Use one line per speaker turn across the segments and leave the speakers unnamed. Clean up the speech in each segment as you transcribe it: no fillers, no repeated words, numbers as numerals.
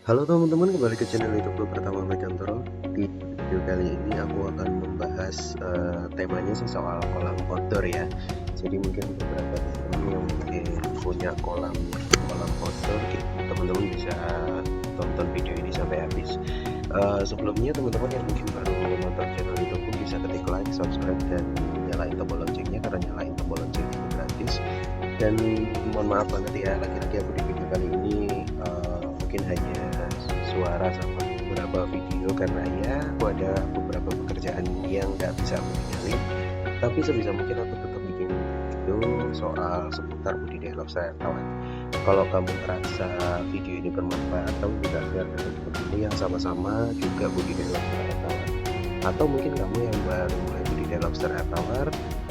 Halo teman-teman, kembali ke channel YouTube pertama Macantoro. Di video kali ini aku akan membahas temanya sih soal kolam outdoor ya. Jadi mungkin beberapa teman yang mungkin punya kolam outdoor, teman-teman bisa tonton video ini sampai habis. Sebelumnya teman-teman yang mungkin baru nonton channel YouTube bisa ketik like, subscribe dan nyalain tombol loncengnya, karena nyalain tombol loncengnya itu gratis. Dan mohon maaf banget ya, lagi-lagi aku di video kali ini mungkin hanya suara sama beberapa video, karena ya aku ada beberapa pekerjaan yang nggak bisa aku tinggalin. Tapi sebisa mungkin aku tetap bikin video soal seputar budidaya lobster air tawar. Kalau kamu merasa video ini bermanfaat, kamu bisa share ke teman-temanmu yang sama-sama juga budidaya lobster air tawar. Atau mungkin kamu yang baru mulai budidaya lobster air tawar,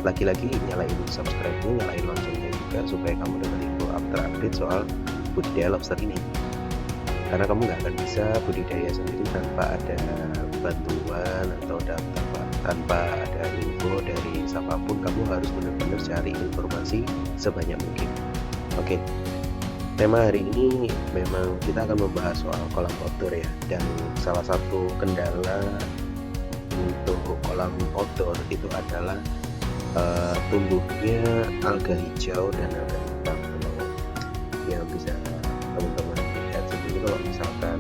lagi-lagi nyalain subscribe-nya, nyalain loncengnya juga, supaya kamu dapat info update soal budidaya lobster ini. Karena kamu nggak akan bisa budidaya sendiri tanpa ada bantuan atau tanpa ada info dari siapapun. Kamu harus benar-benar cari informasi sebanyak mungkin. Oke, tema hari ini memang kita akan membahas soal kolam outdoor ya. Dan salah satu kendala untuk kolam outdoor itu adalah tumbuhnya alga hijau dan alga hitam. Yang bisa teman-teman lihat sendiri, kalau misalkan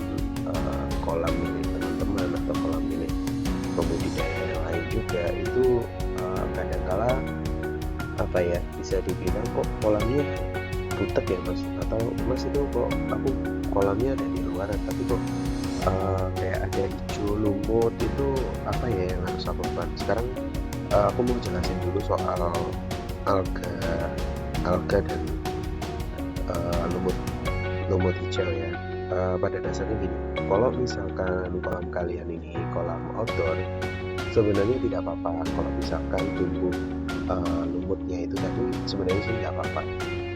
kolam milik teman-teman atau kolam milik pembudidaya yang lain juga, itu kadangkala apa ya, bisa dibilang kok kolamnya butek ya mas, atau mas itu kok aku kolamnya ada di luar tapi kok kayak ada hijau lumut, itu apa ya yang harus aku lakukan sekarang. Aku mau jelasin dulu soal alga dan lumut hijau ya. Pada dasarnya gini, kalau misalkan kolam kalian ini kolam outdoor, sebenarnya tidak apa-apa kalau misalkan tumbuh lumutnya itu tadi, sebenarnya sih nggak apa-apa.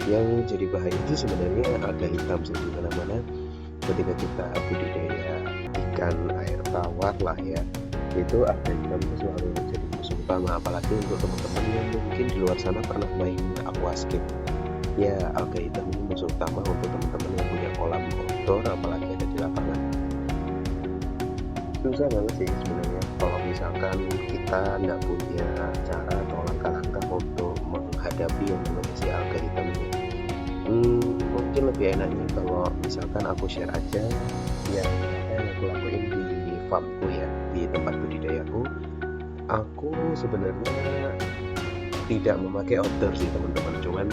Yang jadi bahaya itu sebenarnya alga hitam sih, dimana-mana ketika kita budidaya ikan air tawar lah ya, itu alga hitam itu selalu jadi musuh utama. Apalagi untuk teman-teman yang mungkin di luar sana pernah main aquascape ya, alga hitam ini musuh utama untuk teman-teman yang punya kolam outdoor, apalagi ada di lapangan. Susah banget sih sebenarnya kalau misalkan kita nggak punya cara atau langkah-langkah untuk menghadapi yang namanya si alga hitam ini. Mungkin lebih enaknya kalau misalkan aku share aja yang aku lakuin di farmku ya, di tempat budidayaku. Aku sebenarnya tidak memakai outdoor sih teman-teman, cuman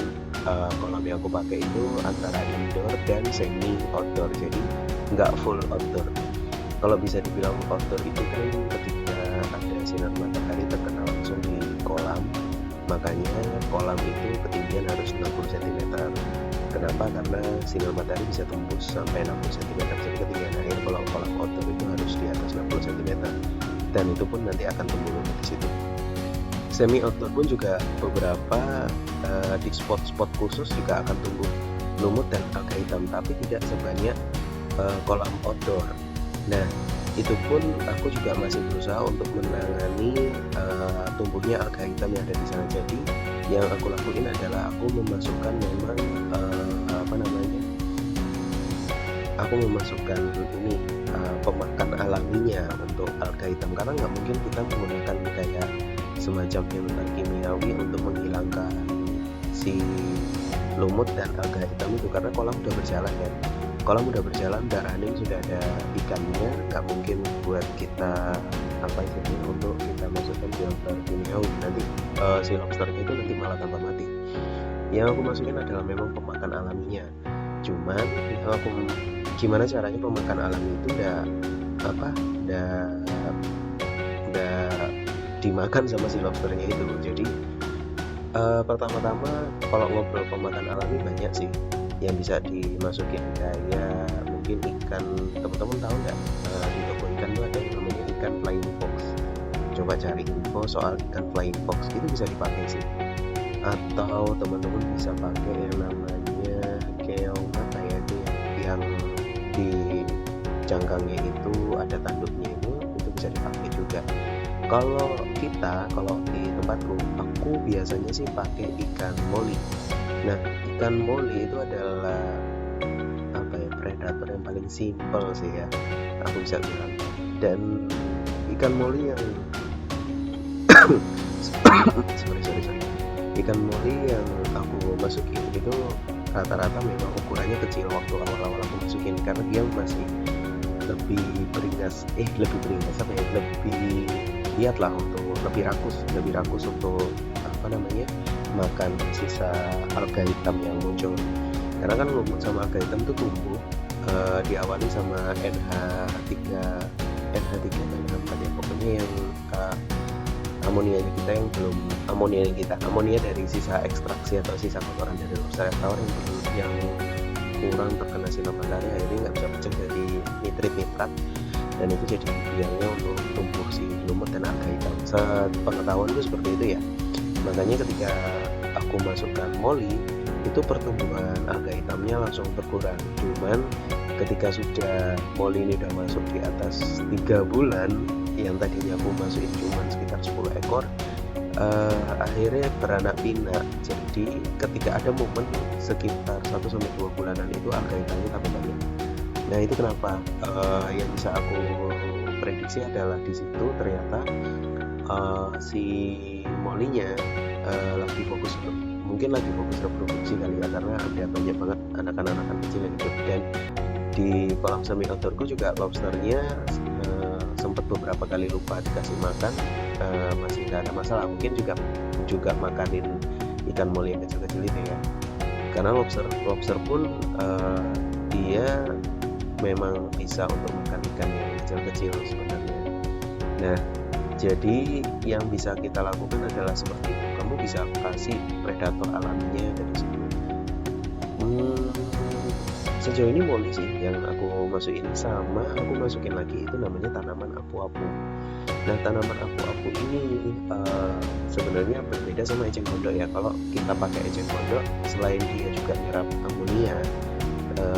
kolam yang aku pakai itu antara indoor dan semi outdoor, jadi nggak full outdoor. Kalau bisa dibilang outdoor itu kan ketika ada sinar matahari terkena langsung di kolam, makanya kolam itu ketinggian harus 60 cm. Kenapa? Karena sinar matahari bisa tembus sampai 60 cm, jadi ketinggian air kalau kolam outdoor itu harus di atas 60 cm, dan itu pun nanti akan tumbuh lumut di situ. Semi outdoor pun juga beberapa di spot-spot khusus juga akan tumbuh lumut dan alga hitam, tapi tidak sebanyak kolam outdoor. Nah, itu pun aku juga masih berusaha untuk menangani tumbuhnya alga hitam yang ada di sana. Jadi yang aku lakuin adalah aku memasukkan memang aku memasukkan ini pemakan alaminya untuk alga hitam, karena nggak mungkin kita menggunakan kayak semacam pemakan kimiawi untuk menghilangkan si lumut dan alga hitam itu, karena kolam udah berjalan kan. Kolam udah berjalan, udah running, sudah ada ikannya, nggak mungkin buat kita apa istilahnya untuk kita masukkan filter kimiawi, nanti si lobsternya itu nanti malah tambah mati. Yang aku masukin adalah memang pemakan alaminya. Cuman yang aku gimana caranya pemakan alami itu udah dimakan sama si lobsternya itu. Jadi pertama-tama kalau ngobrol pemakan alami banyak sih yang bisa dimasukin, kayak mungkin ikan, teman-teman tahu nggak di toko ikan tuh ada yang namanya ikan flying fox. Coba cari info soal ikan flying fox, itu bisa dipakai sih. Atau teman-teman bisa pakai yang namanya keong apa ya, itu yang di cangkangnya itu ada tanduknya, itu bisa dipakai juga. Kalau di tempatku, aku biasanya sih pakai ikan moli. Nah, ikan moli itu adalah predator yang paling simpel sih ya, aku bisa bilang. Dan ikan moli yang sorry, ikan moli yang aku masukin itu rata-rata memang ukurannya kecil waktu awal-awal aku masukin, karena dia masih lebih beringas apa ya, lebih giat lah untuk lebih rakus untuk apa namanya, makan sisa alga hitam yang muncul. Karena kan lumut sama alga hitam itu tumbuh diawali sama NH3 atau NH4 ya, pokoknya yang amonianya kita yang belum amonia dari sisa ekstraksi atau sisa kotoran dari lobster tawar yang kurang terkena sinar matahari, akhirnya nggak bisa pecah jadi nitrat, dan itu jadi biangnya untuk tumbuh si lumut dan alga hitam. Sepengetahuanku seperti itu ya. Makanya ketika aku masukkan moli, itu pertumbuhan alga hitamnya langsung berkurang. Cuman ketika sudah moli ini udah masuk di atas 3 bulan, yang tadinya aku masukin cuma sekitar 10 ekor, akhirnya beranak pinak. Jadi ketika ada momen sekitar 1-2 bulanan itu alga hitamnya tambah banyak. Nah itu kenapa yang bisa aku prediksi adalah di situ ternyata si molinya mungkin lagi fokus reproduksi kali ya, karena ada banyak banget anakan kecil yang hidup. Dan di kolam semi outdoorku juga lobsternya sempat beberapa kali lupa dikasih makan, masih nggak ada masalah. Mungkin juga makanin ikan moli yang kecil-kecil itu ya, karena lobster pun dia memang bisa untuk makan ikan yang kecil-kecil sebenarnya. Nah jadi yang bisa kita lakukan adalah seperti itu, kamu bisa kasih predator alaminya dari situ. Sejauh ini moli sih yang aku masukin, sama aku masukin lagi itu namanya tanaman apu-apu. Nah tanaman apu-apu ini sebenarnya berbeda sama eceng gondok ya. Kalau kita pakai eceng gondok, selain dia juga nyerap amonia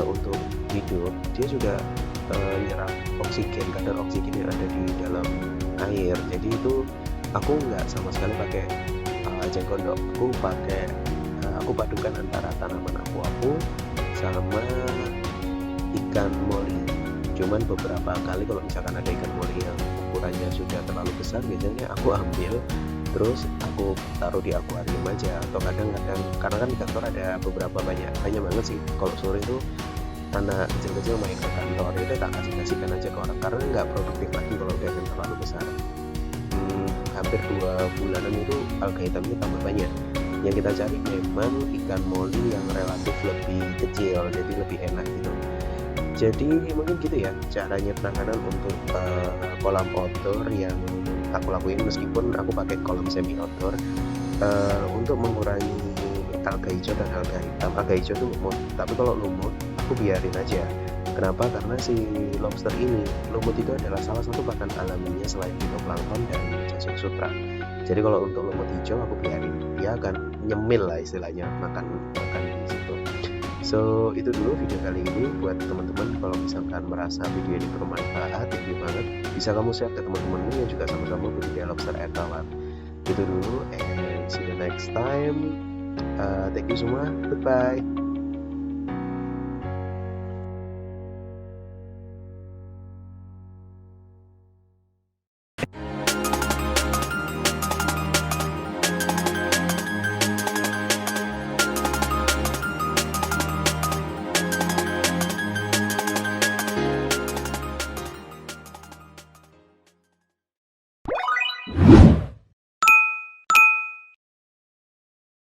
untuk hidup, dia juga nyerap oksigen, kadar oksigen yang ada di dalam air. Jadi itu aku nggak sama sekali pakai eceng gondok, aku padukan antara tanaman apu-apu sama ikan moli. Cuman beberapa kali kalau misalkan ada ikan moli yang ukurannya sudah terlalu besar, biasanya aku ambil terus aku taruh di akuarium aja, atau kadang-kadang karena kan di kantor ada beberapa banyak banget sih, kalau sore itu anak kecil-kecil main ke kantor, itu tak kasihkan aja ke orang karena nggak produktif lagi kalau udah yang terlalu besar. Hampir 2 bulanan itu alga hitamnya tambah banyak. Yang kita cari memang ikan moli yang relatif lebih kecil, jadi lebih enak gitu. Jadi mungkin gitu ya caranya penanganan untuk kolam outdoor yang aku lakuin, meskipun aku pakai kolam semi outdoor untuk mengurangi alga hijau dan alga hitam. Alga hijau tuh lumut, tapi kalau lumut aku biarin aja. Kenapa? Karena si lobster ini, lumut itu adalah salah satu makan alaminya selain fitoplankton dan cacing sutra. Jadi kalau untuk lumut hijau aku biarin, dia akan nyemil lah istilahnya, makan di situ. So itu dulu video kali ini buat teman-teman. Kalau misalkan merasa video ini bermanfaat, thank you banget, bisa kamu share ke teman-temanmu yang juga sama-sama budidaya lobster air tawar. Itu dulu, and see you next time. Thank you semua, goodbye.